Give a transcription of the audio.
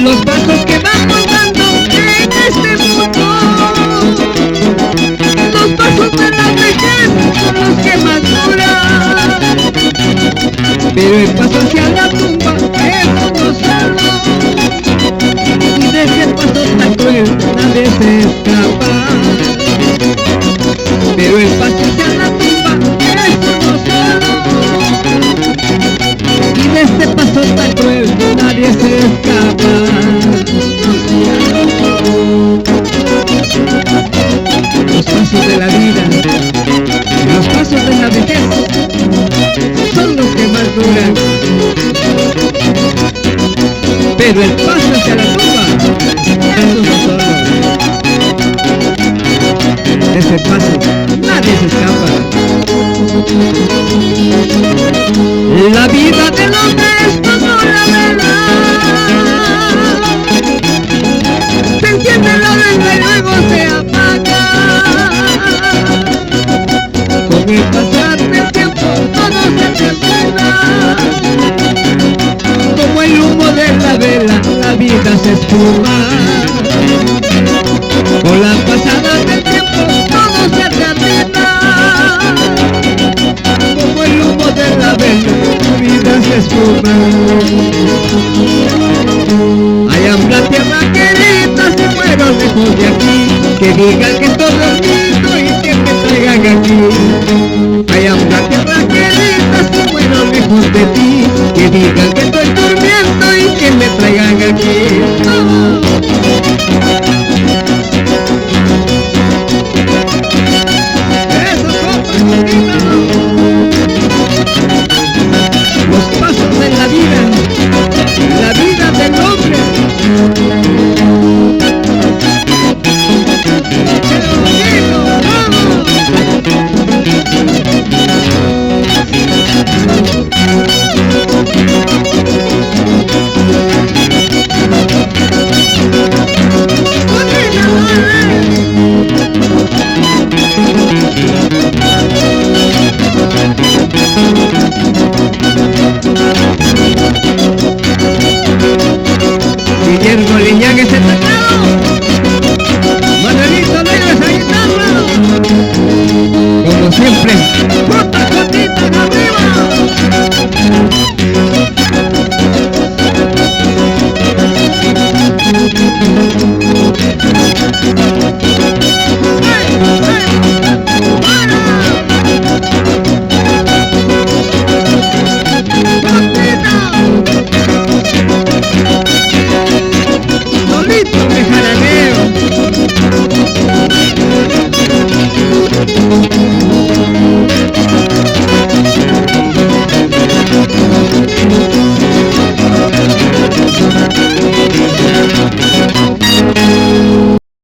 Los pasos que vamos dando en este mundo, los pasos de la vejez son los que más duran, pero el paso hacia la tumba es uno solo, y de ese paso tan cruel nadie se escapa, pero el paso hacia la tumba es uno solo, y de ese paso tan cruel nadie se escapa. Los pasos de la vida, los pasos de la vejez son los que más duran, pero el paso hacia la tumba es uno solo. De ese paso nadie se escapa. La vida del hombre es como la vela, se enciende la vela y luego se apaga. Con el pasar del tiempo todo se termina, como el humo de la vela la vida se esfuma. Con la pasada del tiempo todo se termina, como el humo de la vela la vida se esfuma. Hay hambre a tierra querida, se fueron lejos de aquí, que digan